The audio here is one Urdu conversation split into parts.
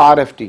RFT,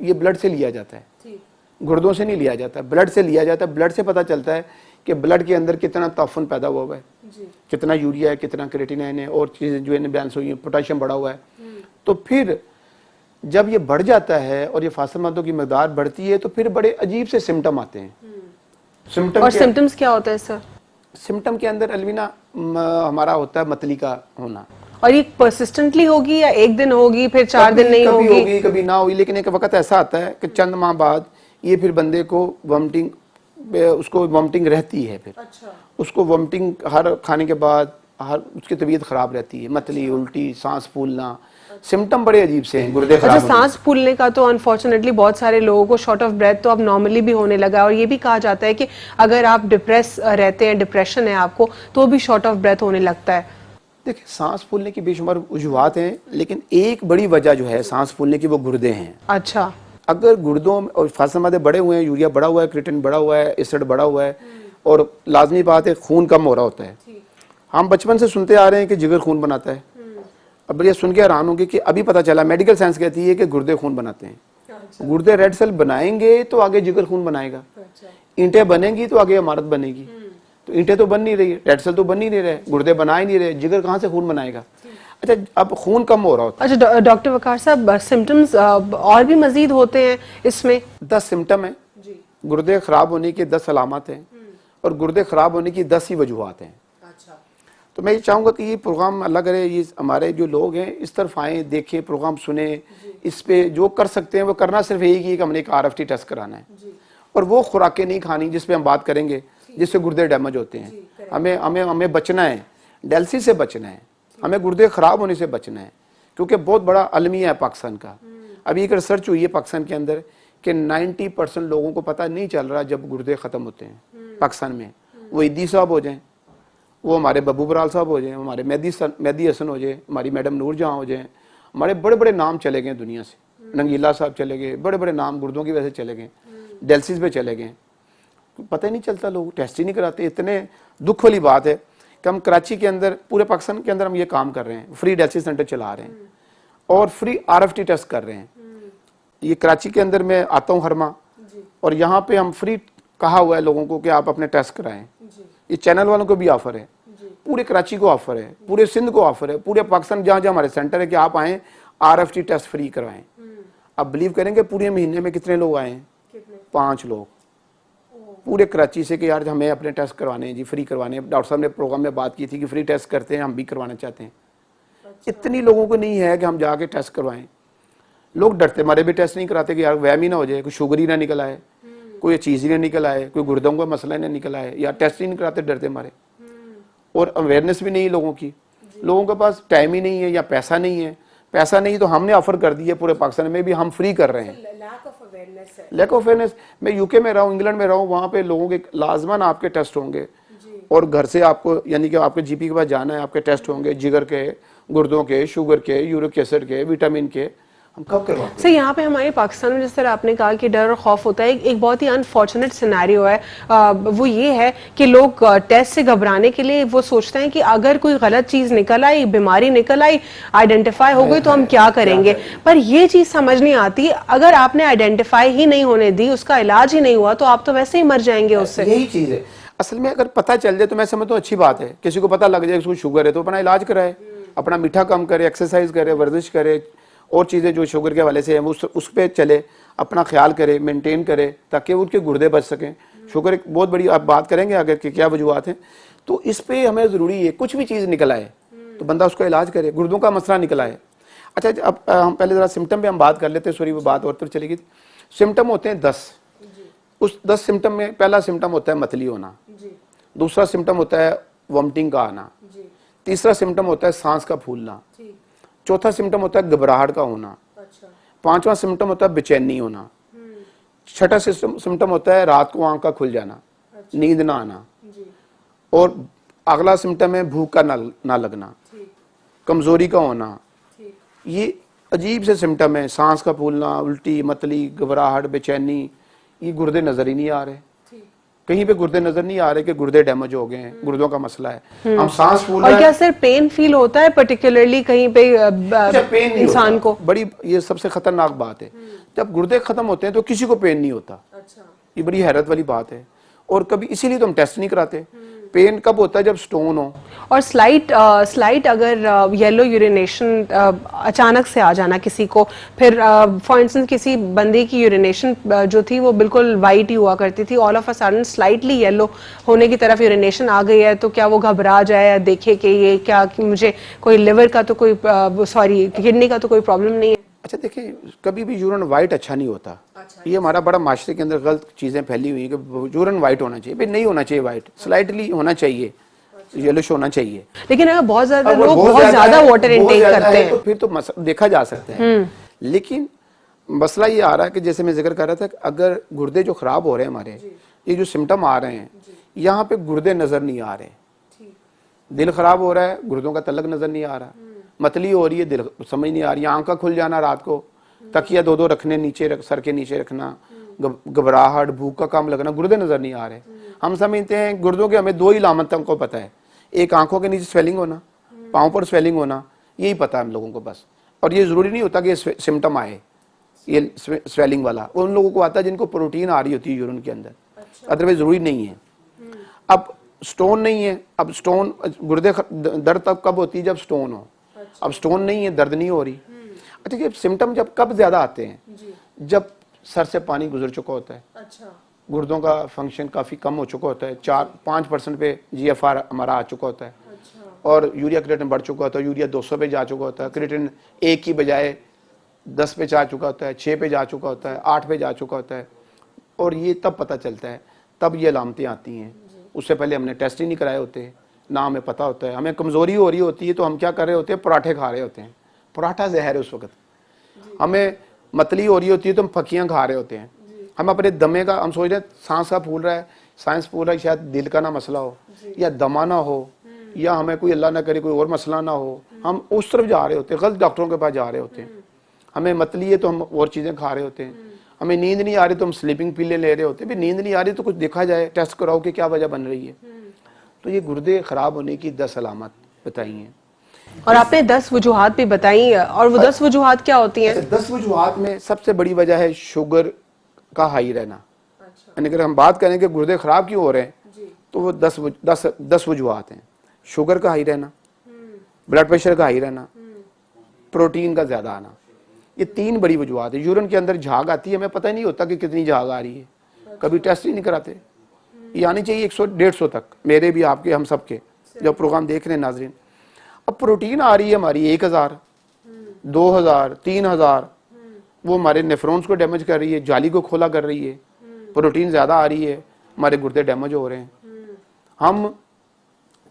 یہ بلڈ سے لیا جاتا ہے, گردوں سے نہیں لیا جاتا, بلڈ سے لیا جاتا ہے. بلڈ سے پتہ چلتا ہے کہ بلڈ کے اندر کتنا تعفن پیدا ہوا ہے, کتنا یوریا ہے, کتنا کریٹینائن ہے, اور چیزیں جو ہے بیلنس ہوئی ہیں, پوٹاشیم بڑھا ہوا ہے. تو پھر جب یہ بڑھ جاتا ہے اور یہ فاصل مادوں کی مقدار بڑھتی ہے تو پھر بڑے عجیب سے سمٹم آتے ہیں. اور سمٹمز کیا ہوتا ہے سر؟ سمٹم کے اندر الوینا ہمارا ہوتا ہے متلی کا ہونا. اور یہ پرسسٹنٹلی ہوگی یا ایک دن ہوگی پھر 4 دن نہیں کبھی ہوگی؟ ہوگی کبھی نہ ہوگی, لیکن ایک وقت ایسا آتا ہے کہ چند ماہ بعد یہ پھر بندے کو وامٹنگ رہتی ہے. پھر اس کو وامٹنگ ہر کھانے کے بعد اس کی طبیعت خراب رہتی ہے, متلی, الٹی, سانس پھولنا. سمٹم بڑے عجیب سے ہیں گردے خراب ہونے. سانس پھولنے کا تو انفارچونیٹلی بہت سارے لوگوں کو شارٹ آف بریتھ تو اب نارملی بھی ہونے لگا ہے, اور یہ بھی کہا جاتا ہے کہ اگر آپ ڈپریس رہتے ہیں, ڈپریشن ہے آپ کو, تو بھی شارٹ آف بریتھ ہونے لگتا ہے. دیکھیں سانس پھولنے کی بے شمار وجوہات ہیں, لیکن ایک بڑی وجہ جو ہے سانس پھولنے کی وہ گردے ہیں. اچھا. اگر گردوں اور فاصل مادے بڑے ہوئے ہیں, یوریا بڑا ہوا ہے, کریٹن بڑا ہوا ہے, ایسڈ بڑا ہوا ہے, اور لازمی بات ہے خون کم ہو رہا ہوتا ہے. ہم بچپن سے سنتے آ رہے ہیں کہ جگر خون بناتا ہے. اب یہ سن کے حیران ہوں گے کہ ابھی پتہ چلا میڈیکل سائنس کہتی ہے کہ گردے خون بناتے ہیں. گردے ریڈ سیل بنائیں گے تو آگے جگر خون بنائے گا, اینٹیں بنیں گی تو آگے عمارت بنے گی. تو اینٹیں تو بن نہیں رہی, ریڈ سیل تو بن نہیں رہے, گردے بنا ہی نہیں رہے, جگر کہاں سے خون بنائے گا؟ اچھا اب خون کم ہو رہا ہوتا ہے. اچھا ڈاکٹر وقار صاحب, سمٹمز اور بھی مزید ہوتے ہیں اس میں؟ 10 سمٹم ہیں, گردے خراب ہونے کی 10 علامات ہیں, اور گردے خراب ہونے کی 10 ہی وجوہات ہیں. تو میں یہ چاہوں گا کہ یہ پروگرام اللہ کرے یہ ہمارے جو لوگ ہیں اس طرف آئیں, دیکھیں, پروگرام سنیں, اس پہ جو کر سکتے ہیں وہ کرنا صرف یہی کہ ہم نے ایک RFT ٹیسٹ کرانا ہے, اور وہ خوراکیں نہیں کھانی جس پہ ہم بات کریں گے جس سے گردے ڈیمیج ہوتے ہیں. ہمیں بچنا ہے, ڈیلسس سے بچنا ہے, ہمیں گردے خراب ہونے سے بچنا ہے, کیونکہ بہت بڑا المیہ ہے پاکستان کا. ابھی ایک ریسرچ ہوئی ہے پاکستان کے اندر کہ 90% لوگوں کو پتہ نہیں چل رہا جب گردے ختم ہوتے ہیں پاکستان میں. وہ عیدی صاحب ہو جائیں, وہ ہمارے ببو برال صاحب ہو جائیں, ہمارے مہدی حسن ہو جائیں, ہماری میڈم نور جہاں ہو جائیں, ہمارے بڑے بڑے نام چلے گئے دنیا سے, ننگیلا صاحب چلے گئے, بڑے بڑے نام گردوں کی وجہ سے چلے گئے, ڈیلسس پہ چلے گئے. پتہ ہی نہیں چلتا, لوگ ٹیسٹ ہی نہیں کراتے. اتنے دکھ والی بات ہے کہ ہم کراچی کے اندر, پورے پاکستان کے اندر ہم یہ کام کر رہے ہیں, فری ڈیلسس سینٹر چلا رہے ہیں اور فری RFT ٹیسٹ کر رہے ہیں. یہ کراچی کے اندر میں آتا ہوں ہر ماہ, اور یہاں پہ ہم فری کہا ہوا ہے لوگوں کو کہ آپ اپنے ٹیسٹ کرائیں. یہ چینل والوں کو بھی آفر ہے, پورے کراچی کو آفر ہے, پورے سندھ کو آفر ہے, پورے پاکستان جہاں جہاں ہمارے سینٹر ہے کہ آپ آئیں RFT ٹیسٹ فری کروائیں. آپ بلیو کریں گے پورے مہینے میں کتنے لوگ آئے ہیں؟ 5 لوگ پورے کراچی سے کہ یار ہمیں اپنے ٹیسٹ کروانے ہیں جی, فری کروانے ہیں. ڈاکٹر صاحب نے پروگرام میں بات کی تھی کہ فری ٹیسٹ کرتے ہیں, ہم بھی کروانا چاہتے ہیں. اتنی لوگوں کو نہیں ہے کہ ہم جا کے ٹیسٹ کروائیں. لوگ ڈرتے ہمارے بھی ٹیسٹ نہیں کراتے کہ یار وہم ہی نہ ہو جائے, کوئی شوگر ہی نہ نکل آئے, کوئی چیز ہی نہ نکل آئے, کوئی گردوں کا مسئلہ ہی نہ نکل آئے, یا ٹیسٹ ہی نہیں کراتے, ڈرتے ہمارے. اور اویئرنیس بھی نہیں لوگوں کی, لوگوں کے پاس ٹائم ہی نہیں ہے یا پیسہ نہیں ہے. پیسہ نہیں تو ہم نے آفر کر دی ہے, پورے پاکستان میں بھی ہم فری کر رہے ہیں. Lack of awareness. میں UK میں رہا ہوں, انگلینڈ میں رہا ہوں, وہاں پہ لوگوں کے لازماً آپ کے ٹیسٹ ہوں گے, اور گھر سے آپ کو یعنی کہ آپ کے GP کے پاس جانا ہے, آپ کے ٹیسٹ ہوں گے جگر کے, گردوں کے, شوگر کے, یورک ایسڈ کے, وٹامن کے. ہم کب کرواتے ہیں؟ سر یہاں پہ ہمارے پاکستان میں جس طرح آپ نے کہا کہ ڈر اور خوف ہوتا ہے, ایک بہت ہی انفارچونیٹ سینیریو ہے, وہ یہ ہے کہ لوگ ٹیسٹ سے گھبرانے کے لیے وہ سوچتے ہیں کہ اگر کوئی غلط چیز نکل آئی, بیماری نکل آئی, آئیڈینٹیفائی ہو گئی تو ہم کیا کریں گے. پر یہ چیز سمجھ نہیں آتی, اگر آپ نے آئیڈینٹیفائی ہی نہیں ہونے دی, اس کا علاج ہی نہیں ہوا, تو آپ تو ویسے ہی مر جائیں گے اس سے. یہی چیز ہے اصل میں. اگر پتہ چل جائے تو میں سمجھتا ہوں اچھی بات ہے. کسی کو پتہ لگ جائے اس کو شوگر ہے تو اپنا علاج کرائے, اپنا میٹھا کم کرے, ایکسرسائز کرے, ورزش کرے, اور چیزیں جو شوگر کے حوالے سے ہیں اس پہ چلے, اپنا خیال کرے, مینٹین کرے, تاکہ ان کے گردے بچ سکیں. شوگر ایک بہت بڑی آپ بات کریں گے اگر کہ کیا وجوہات ہیں, تو اس پہ ہمیں ضروری ہے کچھ بھی چیز نکل آئے تو بندہ اس کا علاج کرے. گردوں کا مسئلہ نکل آئے. اچھا اب ہم پہلے ذرا سمٹم پہ ہم بات کر لیتے ہیں, سوری وہ بات اور طرف چلے گی. سمٹم ہوتے ہیں 10. اس 10 سمٹم میں پہلا سمٹم ہوتا ہے متلی ہونا, دوسرا سمٹم ہوتا ہے وامٹنگ کا آنا, تیسرا سمٹم ہوتا ہے سانس کا پھولنا, چوتھا سمٹم ہوتا ہے گھبراہٹ کا ہونا, پانچواں سمٹم ہوتا ہے بے چینی ہونا, چھٹا سمٹم ہوتا ہے رات کو آنکھ کا کھل جانا, نیند نہ آنا, اور اگلا سمٹم ہے بھوک کا نہ لگنا, کمزوری کا ہونا. یہ عجیب سے سمٹم ہے, سانس کا پھولنا, الٹی, متلی, گھبراہٹ, بے چینی. یہ گردے نظر ہی نہیں آ رہے. کہیں پہ گردے نظر نہیں آ رہے کہ گردے ڈیمیج ہو گئے ہیں, گردوں کا مسئلہ ہے, ہم سانس پھول رہے ہیں. اور کیا سر پین فیل ہوتا ہے پرٹیکولرلی کہیں پہ پین انسان کو؟ بڑی, یہ سب سے خطرناک بات ہے, جب گردے ختم ہوتے ہیں تو کسی کو پین نہیں ہوتا, یہ بڑی حیرت والی بات ہے. اور کبھی اسی لیے تو ہم ٹیسٹ نہیں کراتے. پین کب ہوتا ہے؟ جب سٹون ہو. اور سلائٹ اگر یلو یورینیشن اچانک سے آ جانا کسی کو, پھر فار انسٹنس کسی بندے کی یورینیشن جو تھی وہ بالکل وائٹ ہی ہوا کرتی تھی, all of a sudden slightly yellow ہونے کی طرف یورینیشن آ گئی ہے, تو کیا وہ گھبرا جائے, دیکھے کہ یہ کیا, کہ مجھے کوئی لیور کا تو کوئی سوری کڈنی کا تو کوئی پرابلم نہیں ہے؟ اچھا دیکھیں, کبھی بھی یورین وائٹ اچھا نہیں ہوتا. یہ ہمارا بڑا معاشرے کے اندر غلط چیزیں پھیلی ہوئی ہیں کہ یورین وائٹ ہونا چاہیے. بھائی نہیں ہونا چاہیے وائٹ, سلائٹلی ہونا چاہیے, یلوش ہونا چاہیے. لیکن اگر بہت زیادہ لوگ بہت زیادہ واٹر انٹیک کرتے ہیں تو پھر تو دیکھا جا سکتا ہے. لیکن مسئلہ یہ آ رہا ہے کہ جیسے میں ذکر کر رہا تھا کہ اگر گردے جو خراب ہو رہے ہیں ہمارے, یہ جو سمٹم آ رہے ہیں, یہاں پہ گردے نظر نہیں آ رہے. دل خراب ہو رہا ہے, گردوں کا تلق نظر نہیں آ رہا. متلی ہو رہی ہے, دل سمجھ نہیں آ رہی. آنکھ کا کھل جانا رات کو, تکیہ دو رکھنے نیچے سر کے نیچے رکھنا, گھبراہٹ, بھوک کا کام لگنا, گردے نظر نہیں آ رہے. ہم سمجھتے ہیں گردوں کے ہمیں دو ہی علامتیں کو پتہ ہے, ایک آنکھوں کے نیچے سویلنگ ہونا, پاؤں پر سویلنگ ہونا, یہی پتہ ہے ہم لوگوں کو بس. اور یہ ضروری نہیں ہوتا کہ یہ سمٹم آئے یہ سویلنگ والا, ان لوگوں کو آتا ہے جن کو پروٹین آ رہی ہوتی ہے یورین کے اندر, ادروائز ضروری نہیں ہے. اب سٹون نہیں ہے, اب سٹون گردے درد تب کب ہوتی ہے جب سٹون ہو. اب سٹون نہیں ہے, درد نہیں ہو رہی. اچھا یہ سمٹم جب کب زیادہ آتے ہیں؟ جب سر سے پانی گزر چکا ہوتا ہے, گردوں کا فنکشن کافی کم ہو چکا ہوتا ہے, 4-5% پہ جی ایف آر ہمارا آ چکا ہوتا ہے, اور یوریا کریٹن بڑھ چکا ہوتا ہے, یوریا 200 پہ جا چکا ہوتا ہے, کریٹن 1 کی بجائے 10 پہ جا چکا ہوتا ہے, 6 پہ جا چکا ہوتا ہے, 8 پہ جا چکا ہوتا ہے. اور یہ تب پتہ چلتا ہے, تب یہ علامتیں آتی ہیں. اس سے پہلے ہم نے ٹیسٹ ہی نہیں کرائے ہوتے, نہ ہمیں پتہ ہوتا ہے. ہمیں کمزوری ہو رہی ہوتی ہے تو ہم کیا کر رہے ہوتے ہیں, پراٹھے کھا رہے ہوتے ہیں. پراٹھا زہر ہے اس وقت. ہمیں متلی ہو رہی ہوتی ہے تو ہم پھکیاں کھا رہے ہوتے ہیں. ہم اپنے دمے کا, ہم سوچ رہے ہیں سانس کا پھول رہا ہے, سائنس پھول رہا ہے شاید دل کا نہ مسئلہ ہو, یا دمہ نہ ہو, یا ہمیں کوئی اللہ نہ کرے کوئی اور مسئلہ نہ ہو. ہم اس طرف جا رہے ہوتے ہیں, غلط ڈاکٹروں کے پاس جا رہے ہوتے ہیں. ہمیں متلی ہے تو ہم اور چیزیں کھا رہے ہوتے ہیں. ہمیں نیند نہیں آ رہی تو ہم سلیپنگ پیلیں لے رہے ہوتے ہیں. نیند نہیں آ رہی تو کچھ دیکھا جائے, ٹیسٹ کراؤ کہ کیا وجہ بن رہی ہے. تو یہ گردے خراب ہونے کی 10 علامات بتائی ہیں. اور آپ نے 10 وجوہات بھی بتائی, اور وہ 10 وجوہات کیا ہوتی ہیں؟ 10 وجوہات میں سب سے بڑی وجہ ہے شوگر کا ہائی رہنا. یعنی اگر ہم بات کریں کہ گردے خراب کیوں ہو رہے ہیں, تو وہ 10 وجوہات ہیں. شوگر کا ہائی رہنا, بلڈ پریشر کا ہائی رہنا, پروٹین کا زیادہ آنا, یہ 3 بڑی وجوہات ہیں. یورین کے اندر جھاگ آتی ہے, ہمیں پتہ نہیں ہوتا کہ کتنی جھاگ آ رہی ہے, کبھی ٹیسٹ ہی نہیں کراتے. یہ آنی چاہیے 100-150 تک, میرے بھی, آپ کے, ہم سب کے جو پروگرام دیکھ رہے ہیں ناظرین. اب پروٹین آ رہی ہے ہماری 1000, 2000, 3000, وہ ہمارے نیفرونز کو ڈیمیج کر رہی ہے, جالی کو کھولا کر رہی ہے. پروٹین زیادہ آ رہی ہے, ہمارے گردے ڈیمیج ہو رہے ہیں, ہم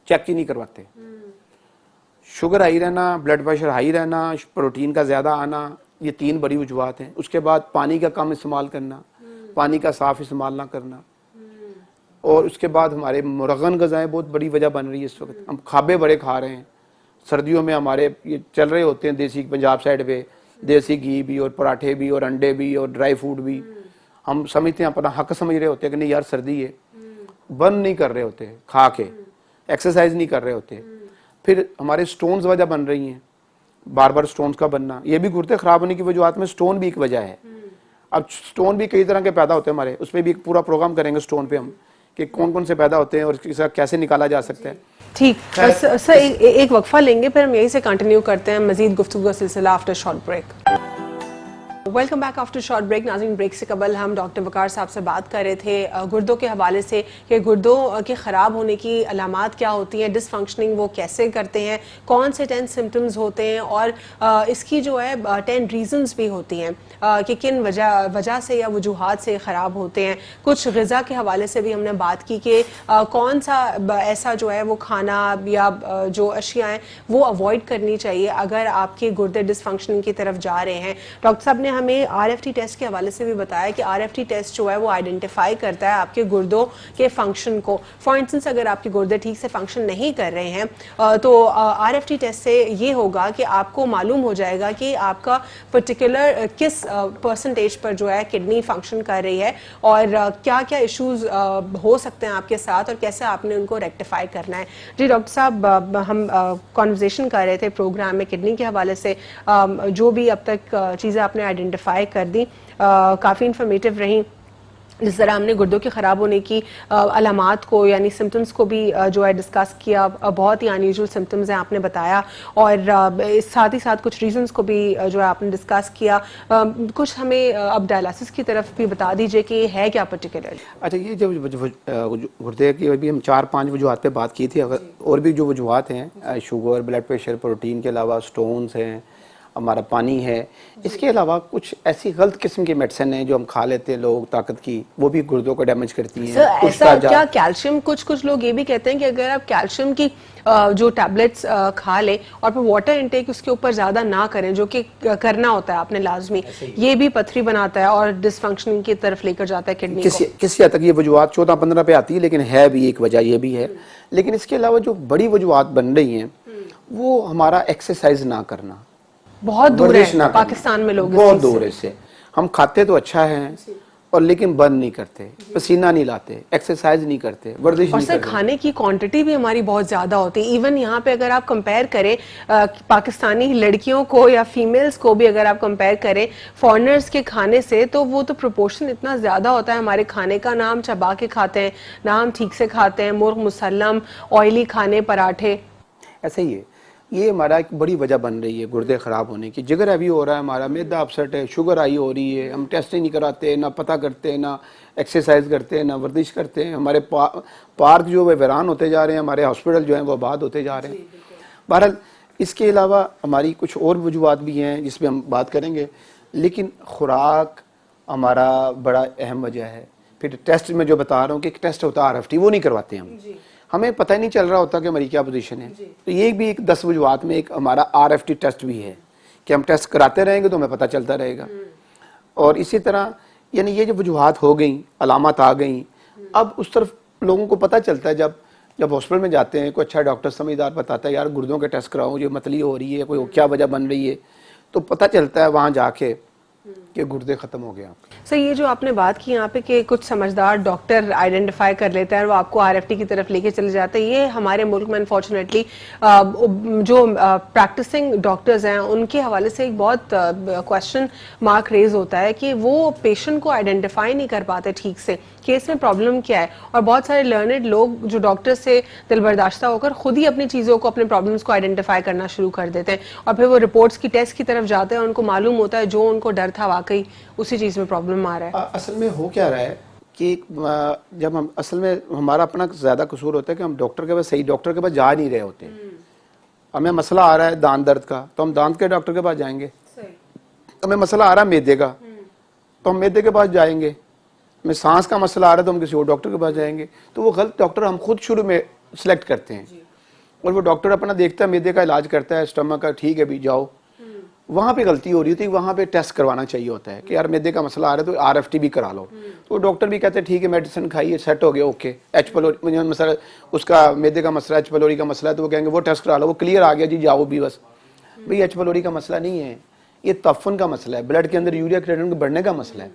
چیک ہی نہیں کرواتے. شوگر ہائی رہنا, بلڈ پریشر ہائی رہنا, پروٹین کا زیادہ آنا, یہ 3 بڑی وجوہات ہیں. اس کے بعد پانی کا کم استعمال کرنا, پانی کا صاف استعمال نہ کرنا, اور اس کے بعد ہمارے مرغن غذائیں بہت بڑی وجہ بن رہی ہے اس وقت. ہم کھابے بڑے کھا رہے ہیں. سردیوں میں ہمارے یہ چل رہے ہوتے ہیں دیسی, پنجاب سائڈ پہ دیسی گھی بھی, اور پراٹھے بھی, اور انڈے بھی, اور ڈرائی فروٹ بھی. ہم سمجھتے ہیں, اپنا حق سمجھ رہے ہوتے ہیں کہ نہیں یار سردی ہے, بند نہیں کر رہے ہوتے کھا کے, ایکسرسائز نہیں کر رہے ہوتے. پھر ہمارے سٹونز وجہ بن رہی ہیں, بار بار سٹونز کا بننا, یہ بھی گردے خراب ہونے کی وجوہات میں سٹون بھی ایک وجہ ہے. اب سٹون بھی کئی طرح کے پیدا ہوتے ہیں ہمارے, اس پہ بھی ایک پورا پروگرام کریں گے سٹون پہ ہم, کہ کون کون سے پیدا ہوتے ہیں اور کیسے نکالا جا سکتا ہے. ٹھیک, سر ایک وقفہ لیں گے, پھر ہم یہیں سے کنٹینیو کرتے ہیں مزید گفتگو کا سلسلہ after short break. Welcome back after short break. ناظرین, بریک سے قبل ہم ڈاکٹر وقار صاحب سے بات کر رہے تھے گردوں کے حوالے سے, کہ گردوں کے خراب ہونے کی علامات کیا ہوتی ہیں, ڈس فنکشننگ وہ کیسے کرتے ہیں, کون سے 10 سمٹمز ہوتے ہیں, اور اس کی جو ہے 10 ریزنز بھی ہوتی ہیں کہ کن وجہ سے یا وجوہات سے خراب ہوتے ہیں. کچھ غذا کے حوالے سے بھی ہم نے بات کی کہ کون سا ایسا جو ہے وہ کھانا یا جو اشیاء ہیں وہ اوائڈ کرنی چاہیے اگر آپ کے گردے ڈس فنکشننگ کی طرف جا رہے ہیں. ڈاکٹر صاحب نے ہمیں RFT ٹیسٹ کے حوالے سے بھی بتایا کہ RFT ٹیسٹ جو ہے وہ آئیڈینٹیفائی کرتا ہے آپ کے گردوں کے فنکشن کو. فار انسٹنس اگر آپ کے گردے ٹھیک سے فنکشن نہیں کر رہے ہیں تو RFT ٹیسٹ سے یہ ہوگا کہ آپ کو معلوم ہو جائے گا کہ آپ کا پرٹیکولر کس پرسنٹیج پر جو ہے کڈنی فنکشن کر رہی ہے اور کیا کیا ایشوز ہو سکتے ہیں آپ کے ساتھ اور کیسے آپ نے ان کو ریکٹیفائی کرنا ہے. جی ڈاکٹر صاحب, ہم کانورزیشن کر رہے تھے پروگرام میں کڈنی کے حوالے سے, جو بھی اب تک چیزیں آپ نے آئیڈینٹیفائی کر دی کافی انفارمیٹیو رہیں. جس طرح ہم نے گردوں کے خراب ہونے کی علامات کو یعنی سمٹمز کو بھی جو ہے ڈسکس کیا, بہت ہی انیوژل سمٹمز ہیں آپ نے بتایا, اور ساتھ ہی ساتھ کچھ ریزنز کو بھی جو ہے آپ نے ڈسکس کیا. کچھ ہمیں اب ڈائلسس کی طرف بھی بتا دیجئے کہ یہ ہے کیا پرٹیکولر. اچھا, یہ جو گردے کی ابھی ہم 4-5 وجوہات پہ بات کی تھی, اور بھی جو وجوہات ہیں شوگر, بلڈ پریشر, پروٹین کے علاوہ سٹونز ہیں, ہمارا پانی ہے, اس کے علاوہ کچھ ایسی غلط قسم کی میڈیسن ہیں جو ہم کھا لیتے ہیں لوگ طاقت کی, وہ بھی گردوں کو ڈیمیج کرتی ہیں. ایسا کیا کیلشیم, کچھ لوگ یہ بھی کہتے ہیں کہ اگر آپ کیلشیم کی جو ٹیبلٹس کھا لیں اور پھر واٹر انٹیک اس کے اوپر زیادہ نہ کریں, جو کہ کرنا ہوتا ہے آپ نے لازمی, یہ بھی پتھری بناتا ہے اور ڈس فنکشننگ کی طرف لے کر جاتا ہے کڈنی کو. کسی حد تک یہ وجوہات 14-15 پہ آتی ہے, لیکن ہے بھی ایک وجہ یہ بھی ہے. لیکن اس کے علاوہ جو بڑی وجوہات بن رہی ہیں وہ ہمارا ایکسرسائز نہ کرنا, بہت دور ہے پاکستان میں لوگ, بہت دور ہے اس سے. ہم کھاتے تو اچھا ہے اور لیکن بند نہیں کرتے, پسینہ نہیں لاتے, ایکسرسائز نہیں کرتے, ورزش نہیں کرتے. اور سر کھانے کی کوانٹٹی بھی ہماری بہت زیادہ ہوتی ہے. ایون یہاں پہ اگر آپ کمپیئر کریں پاکستانی لڑکیوں کو یا فیمیلز کو بھی اگر آپ کمپیئر کریں فارنرز کے کھانے سے, تو وہ تو پروپورشن اتنا زیادہ ہوتا ہے ہمارے کھانے کا. نہ ہم چبا کے کھاتے ہیں, نہ ہم ٹھیک سے کھاتے ہیں, مرغ مسلم, آئلی کھانے, پراٹھے. ایسا ہی ہے, یہ ہمارا ایک بڑی وجہ بن رہی ہے گردے خراب ہونے کی. جگر ابھی ہو رہا ہے ہمارا, میدا اپسٹ ہے, شوگر ہائی ہو رہی ہے, ہم ٹیسٹ نہیں کراتے, نہ پتہ کرتے, نہ ایکسرسائز کرتے, نہ ورزش کرتے ہیں. ہمارے پارک جو ہے ویران ہوتے جا رہے ہیں, ہمارے ہاسپٹل جو ہیں وہ آباد ہوتے جا رہے ہیں. بہرحال اس کے علاوہ ہماری کچھ اور وجوہات بھی ہیں جس پہ ہم بات کریں گے, لیکن خوراک ہمارا بڑا اہم وجہ ہے. پھر ٹیسٹ میں جو بتا رہا ہوں کہ ایک ٹیسٹ ہوتا ہے RFT, وہ نہیں کرواتے ہم, ہمیں پتہ ہی نہیں چل رہا ہوتا کہ ہماری کیا پوزیشن ہے. تو یہ بھی ایک 10 وجوہات میں ایک ہمارا RFT ٹیسٹ بھی ہے کہ ہم ٹیسٹ کراتے رہیں گے تو ہمیں پتہ چلتا رہے گا. اور اسی طرح یعنی یہ جو وجوہات ہو گئیں, علامات آ گئیں, اب اس طرف لوگوں کو پتہ چلتا ہے جب ہاسپٹل میں جاتے ہیں, کوئی اچھا ڈاکٹر سمجھدار بتاتا ہے یار گردوں کے ٹیسٹ کراؤ, یہ متلی ہو رہی ہے, کوئی کیا وجہ بن رہی ہے, تو پتہ چلتا ہے وہاں جا کے کہ گردے ختم ہو گئے آپ کے. سر یہ جو آپ نے بات کی یہاں پہ کہ کچھ سمجھدار ڈاکٹر آئیڈینٹیفائی کر لیتا ہے اور وہ آپ کو RFT کی طرف لے کے چلے جاتے ہیں, یہ ہمارے ملک میں انفارچونیٹلی جو پریکٹسنگ ڈاکٹرز ہیں ان کے حوالے سے ایک بہت کوشچن مارک ریز ہوتا ہے کہ وہ پیشنٹ کو آئیڈینٹیفائی نہیں کر پاتے ٹھیک سے کہ اس میں پرابلم کیا ہے. اور بہت سارے لرنڈ لوگ جو ڈاکٹر سے دل برداشتہ ہو کر خود ہی اپنی چیزوں کو, اپنے پرابلمس کو آئیڈینٹیفائی کرنا شروع کر دیتے ہیں, اور پھر وہ رپورٹس کی ٹیسٹ کی طرف جاتے ہیں اور ان کو معلوم ہوتا ہے جو ان کو ڈر تھا واقعی اسی چیز میں پرابلم آ رہا ہے. اصل میں ہو کیا رہا ہے کہ جب ہم اصل میں ہمارا اپنا زیادہ قصور ہوتا ہے کہ ہم ڈاکٹر کے پاس, صحیح ڈاکٹر کے پاس جا نہیں رہے ہوتے. ہمیں مسئلہ آ رہا ہے دانت درد کا تو ہم دانت کے ڈاکٹر کے پاس جائیں گے. ہمیں مسئلہ آ رہا ہے میدے کا تو ہم میدے کے پاس جائیں گے. ہمیں سانس کا مسئلہ آ رہا ہے تو ہم کسی اور ڈاکٹر کے پاس جائیں گے. تو وہ غلط ڈاکٹر ہم خود شروع میں سلیکٹ کرتے ہیں, اور وہ ڈاکٹر اپنا دیکھتا ہے, میدے کا علاج کرتا ہے, اسٹمک کا, ٹھیک ہے بھی جاؤ. وہاں پہ غلطی ہو رہی ہوتی ہے, وہاں پہ ٹیسٹ کروانا چاہیے ہوتا ہے کہ یار میدے کا مسئلہ آ رہا ہے تو RFT بھی کرا لو. تو ڈاکٹر بھی کہتے ہیں ٹھیک ہے میڈیسن کھائیے, سیٹ ہو گیا, اوکے. ایچ پیلوری مسئلہ, اس کا میدے کا مسئلہ, ایچ پیلوری کا مسئلہ ہے, تو وہ کہیں گے وہ ٹیسٹ کرا لو, وہ کلیئر آ گیا جی, جاؤ بھی بس. بھئی ایچ پیلوری کا مسئلہ نہیں ہے, یہ تعفن کا مسئلہ ہے, بلڈ کے اندر یوریا کریٹن کے بڑھنے کا مسئلہ ہے.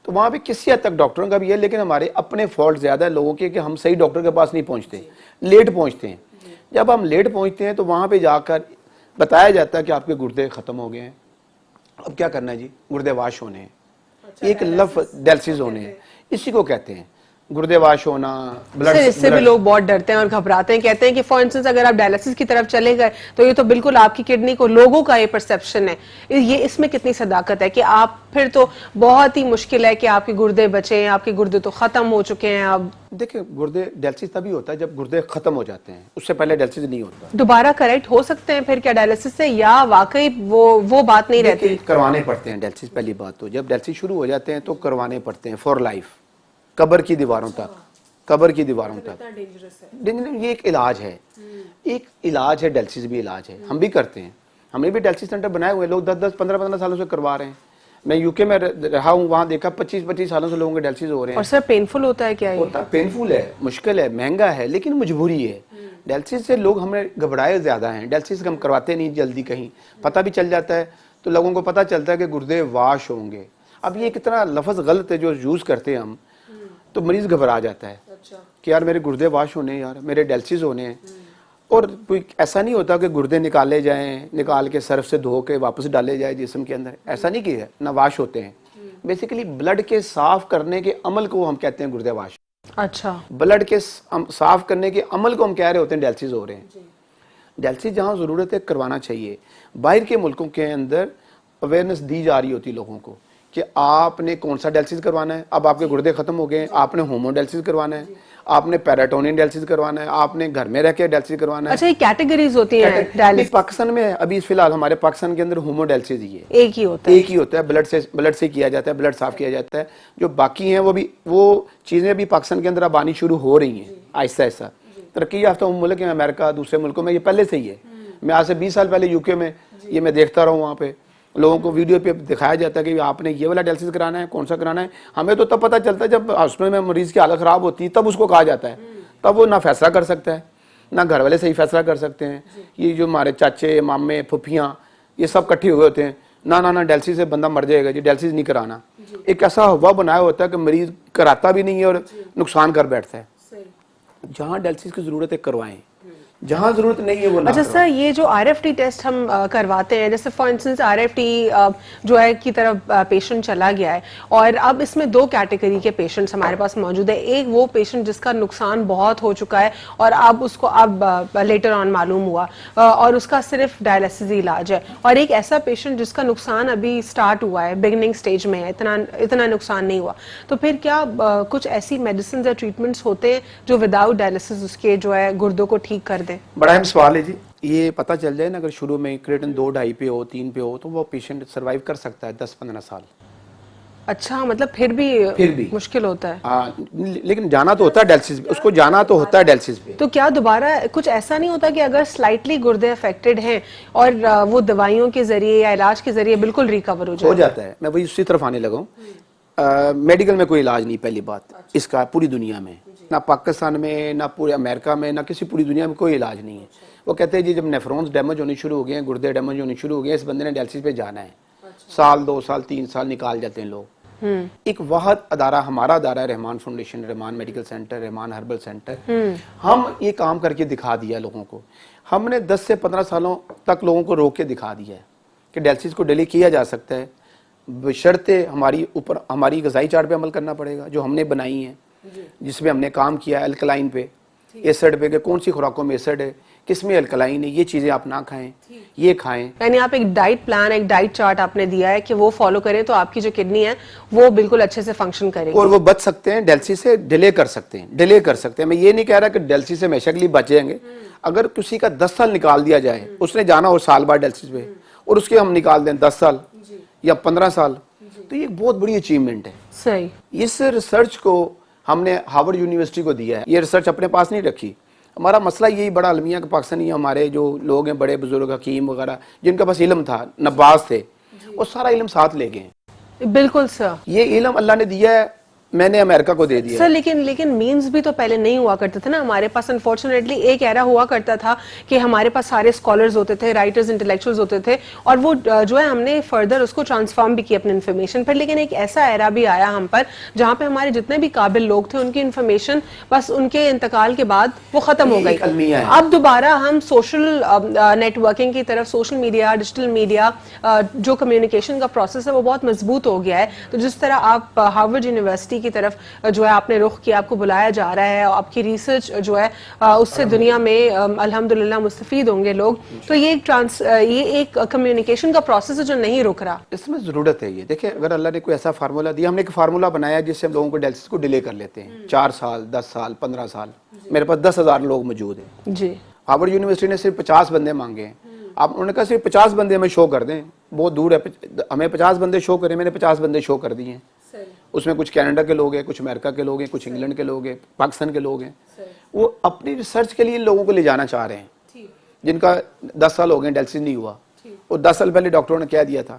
تو وہاں پہ کسی حد تک ڈاکٹروں کا بھی ہے, لیکن ہمارے اپنے فالٹ زیادہ ہے لوگوں کے کہ ہم صحیح ڈاکٹر کے پاس نہیں پہنچتے, لیٹ پہنچتے ہیں. جب ہم لیٹ پہنچتے ہیں تو وہاں پہ جا کر بتایا جاتا ہے کہ آپ کے گردے ختم ہو گئے ہیں, اب کیا کرنا ہے جی, گردے واش ہونے ہیں. ایک لفظ ڈیلسز ہونے ہیں, اسی کو کہتے ہیں گردے واش ہونا. سر اس سے بھی لوگ بہت ڈرتے ہیں اور گھبراتے ہیں, کہتے ہیں کہ فار انسٹنس اگر آپ ڈائلسس کی طرف چلے گئے تو یہ تو بالکل آپ کی کڈنی کو, لوگوں کا یہ پرسیپشن ہے, یہ اس میں کتنی صداقت ہے کہ آپ پھر تو بہت ہی مشکل ہے کہ آپ کے گردے بچیں, آپ کے گردے تو ختم ہو چکے ہیں. اب دیکھیں گردے ڈیلسس تبھی ہوتا ہے جب گردے ختم ہو جاتے ہیں, اس سے پہلے ڈیلسس نہیں ہوتا. دوبارہ کریکٹ ہو سکتے ہیں پھر کیا ڈائلسس سے, یا واقعی وہ بات نہیں رہتی؟ کروانے پڑتے ہیں ڈیلسس. پہلی بات تو جب ڈیلسس شروع ہو جاتے ہیں تو کروانے پڑتے ہیں فار لائف, قبر کی دیواروں تک, قبر کی دیواروں تک. یہ ایک علاج ہے, ایک علاج ہے, ڈیلسس بھی علاج ہے, ہم بھی کرتے ہیں. ہم نے بھی ڈیلسس سینٹر بنائے ہوئے, لوگ 10-10 15-15 سالوں سے کروا رہے ہیں. میں یو کے میں رہا ہوں, وہاں دیکھا 25 سالوں سے لوگوں کے ڈیالسس ہو رہے ہیں. اور سر پینفل ہوتا ہے کیا یہ؟ ہوتا پینفل ہے, مشکل ہے, مہنگا ہے, لیکن مجبوری ہے. ڈیالسس سے لوگ ہمیں گھبرائے زیادہ ہیں. ڈیالسس ہم کرواتے نہیں جلدی, کہیں پتہ بھی چل جاتا ہے تو لوگوں کو پتہ چلتا ہے کہ گردے واش ہوں گے. اب یہ کتنا لفظ غلط ہے جو یوز کرتے ہیں ہم, تو مریض گھبرا جاتا ہے کہ یار میرے گردے واش ہونے ہیں, یار میرے ڈیالسس ہونے ہیں. اور کوئی ایسا نہیں ہوتا کہ گردے نکالے جائیں, نکال کے سرف سے دھو کے واپس ڈالے جائے جسم کے اندر, ایسا نہیں کیا ہے, نہ واش ہوتے ہیں. بیسیکلی بلڈ کے صاف کرنے کے عمل کو ہم کہتے ہیں گردے واش. اچھا, بلڈ کے صاف کرنے کے عمل کو ہم کہہ رہے ہوتے ہیں ڈیالسس ہو رہے ہیں. ڈیالسس جہاں ضرورت ہے کروانا چاہیے. باہر کے ملکوں کے اندر اویئرنیس دی جا رہی ہوتی لوگوں کو کہ آپ نے کون سا ڈیالسس کروانا ہے. اب آپ کے گردے ختم ہو گئے, آپ نے ہومو ڈیالسس کروانا ہے, آپ نے پیراٹونین ڈیالسس کروانا ہے, آپ نے گھر میں رہ کے ڈیالسس کروانا ہے. اچھا, یہ کیٹیگریز ہوتی ہیں ڈیالسس؟ پاکستان میں ابھی فی الحال ہمارے پاکستان کے اندر ہومو ڈیالسس ہی ہے, ایک ہی ہوتا ہے. ایک ہی ہوتا ہے, بلڈ سے کیا جاتا ہے, بلڈ صاف کیا جاتا ہے. جو باقی ہیں وہ چیزیں بھی پاکستان کے اندر اب آنی شروع ہو رہی ہیں آہستہ آہستہ. ترقی یافتہ ملک ہیں, امریکہ, دوسرے ملکوں میں یہ پہلے سے ہی ہے. میں آج سے 20 سال پہلے یو کے میں یہ میں دیکھتا رہا ہوں, وہاں پہ لوگوں کو ویڈیو پہ دکھایا جاتا ہے کہ آپ نے یہ والا ڈیالسس کرانا ہے, کون سا کرانا ہے. ہمیں تو تب پتہ چلتا ہے جب ہاسپٹل میں مریض کی حالت خراب ہوتی ہے, تب اس کو کہا جاتا ہے. تب وہ نہ فیصلہ کر سکتا ہے, نہ گھر والے صحیح فیصلہ کر سکتے ہیں. یہ جو ہمارے چاچے, مامے, پھپھیاں, یہ سب کٹھے ہوئے ہوتے ہیں, نہ ڈیالسس سے بندہ مر جائے گا جی, ڈیالسس نہیں کرانا. ایک ایسا ہوا بنایا ہوتا ہے کہ مریض کراتا بھی نہیں ہے اور نقصان کر بیٹھتا ہے. جہاں ڈیالسس کی ضرورت ہے کروائیں, جہاں ضرورت نہیں ہے وہ نہ. اچھا سر, یہ جو آر ایف ٹی ٹیسٹ ہم کرواتے ہیں, جیسے for instance R F T جو ہے کی طرف پیشنٹ چلا گیا ہے, اور اب اس میں 2 کیٹیگری کے پیشنٹس ہمارے پاس موجود ہیں. ایک وہ پیشنٹ جس کا نقصان بہت ہو چکا ہے اور اب اس کو اب لیٹر آن معلوم ہوا اور اس کا صرف ڈائلسس ہی علاج ہے, اور ایک ایسا پیشنٹ جس کا نقصان ابھی سٹارٹ ہوا ہے, بگننگ سٹیج میں ہے, اتنا نقصان نہیں ہوا. تو پھر کیا کچھ ایسی میڈیسنز یا ٹریٹمنٹس ہوتے ہیں جو وداؤٹ ڈائلسس اس کے جو ہے گردوں کو ٹھیک کر دیں؟ بڑا اہم سوال ہے جی. یہ پتہ چل جائے نا اگر شروع میں کریٹن 2-2.5 پہ ہو, 3 پہ ہو, تو وہ پیشنٹ سروائیو کر سکتا ہے 10-15 سال. اچھا, مطلب پھر بھی مشکل ہوتا ہے. ہاں, لیکن جانا تو ہوتا ہے ڈیالسس پہ, اس کو جانا تو ہوتا ہے ڈیالسس پہ. تو کیا دوبارہ کچھ ایسا نہیں ہوتا کہ اگر سلائٹلی گردے افیکٹڈ ہیں اور وہ دوائیوں کے ذریعے یا علاج کے ذریعے بالکل ریکور ہو جاتا ہے؟ میں وہی اسی طرف آنے لگا ہوں. میڈیکل میں کوئی علاج نہیں پہلی بات اس کا پوری دنیا میں, نہ پاکستان میں, نہ پورے امریکہ میں, نہ کسی پوری دنیا میں کوئی علاج نہیں ہے. وہ کہتے ہیں جی جب نیفرونز ڈیمیج ہونے شروع ہو گئے ہیں, گردے ڈیمیج ہونے شروع ہو گئے ہیں, اس بندے نے ڈیالسس پہ جانا ہے. سال 2 سال 3 سال نکال جاتے ہیں لوگ. ایک واحد ادارہ ہمارا ادارہ ہے, رحمان فاؤنڈیشن, رحمان میڈیکل سینٹر, رحمان ہربل سینٹر. ہم یہ کام کر کے دکھا دیا لوگوں کو. ہم نے 10 سے 15 سالوں تک لوگوں کو روک کے دکھا دیا ہے کہ ڈیالسس کو ڈیلی کیا جا سکتا ہے, بشرطے ہماری غذائی چارٹ پہ عمل کرنا پڑے گا جو ہم نے بنائی ہیں, جس میں ہم نے کام کیا ہے الکلائن پہ, ایسڈ پہ, کہ کون سی خوراکوں میں ایسڈ ہے, کس میں الکلائن ہے, یہ چیزیں آپ نہ کھائیں, یہ کھائیں. یعنی آپ ایک ڈائٹ پلان, ایک ڈائٹ چارٹ آپ نے دیا ہے کہ وہ فالو کریں تو آپ کی جو کڈنی ہے وہ بالکل اچھے سے فنکشن کرے گی, اور وہ بچ سکتے ہیں ڈیالسس سے, ڈیلے کر سکتے ہیں. میں یہ نہیں کہہ رہا کہ ڈیالسس سے ہمیشہ کے لیے بچ جائیں گے. اگر کسی کا 10 سال نکال دیا جائے, اس نے جانا ہو سال بعد ڈیالسس پہ, اور اس کے ہم نکال دیں 10 سال یا 15 سال, تو یہ بہت بڑی اچیومنٹ ہے. صحیح. اس ریسرچ کو ہم نے ہارورڈ یونیورسٹی کو دیا ہے. یہ ریسرچ اپنے پاس نہیں رکھی. ہمارا مسئلہ یہی بڑا المیہ کہ پاکستانی ہمارے جو لوگ ہیں, بڑے بزرگ حکیم وغیرہ, جن کا بس علم تھا, نباز تھے, وہ سارا علم ساتھ لے گئے. بالکل سر, یہ علم اللہ نے دیا ہے, میں نے امریکہ کو دے دیا سر. لیکن مینز بھی تو پہلے نہیں ہوا کرتے تھے نا ہمارے پاس. انفارچونیٹلی ایک ایرا ہوا کرتا تھا کہ ہمارے پاس سارے اسکالرز ہوتے تھے, رائٹرز, انٹلیکچوئلز ہوتے تھے, اور وہ جو ہے ہم نے فردر اس کو ٹرانسفارم بھی کیا اپنی انفارمیشن پر. لیکن ایک ایسا ایرا بھی آیا ہم پر جہاں پہ ہمارے جتنے بھی قابل لوگ تھے ان کی انفارمیشن بس ان کے انتقال کے بعد وہ ختم ہو گئی. اب دوبارہ ہم سوشل نیٹ ورکنگ کی طرف, سوشل میڈیا, ڈیجیٹل میڈیا, جو کمیونیکیشن کا پروسیس ہے وہ بہت مضبوط ہو گیا ہے. تو جس طرح آپ ہارورڈ یونیورسٹی کی طرف جو ہے آپ نے رخ کیا, آپ کو بلایا جا رہا ہے, آپ کی ریسرچ جو ہے اس سے دنیا میں الحمدللہ مستفید ہوں گے لوگ. تو یہ ایک کمیونیکیشن کا پروسیس ہے جو نہیں رک رہا. اس میں ضرورت ہے. یہ دیکھیں, اگر اللہ نے کوئی ایسا فارمولا دیا, ہم نے ایک فارمولا بنایا جس سے ہم لوگوں کو ڈیالسس کو ڈیلے کر لیتے ہیں 4 سال, 10 سال, 15 سال. میرے پاس 10,000 لوگ موجود ہیں. جی. ہارورڈ یونیورسٹی نے صرف 50 بندے مانگے ہیں. انہوں نے کہا صرف 50 بندے ہمیں شو کر دیں, بہت دور ہے, ہمیں 50 بندے شو کریں. میں نے 50 بندے شو کر دیے ہیں. اس میں کچھ کینیڈا کے لوگ ہیں, کچھ امریکہ کے لوگ ہیں, کچھ انگلینڈ کے لوگ ہیں, پاکستان کے لوگ ہیں. وہ اپنی ریسرچ کے لیے لوگوں کو لے جانا چاہ رہے ہیں جن کا 10 سال ہو گئے ڈیالسس نہیں ہوا. اور 10 سال پہلے ڈاکٹروں نے کہہ دیا تھا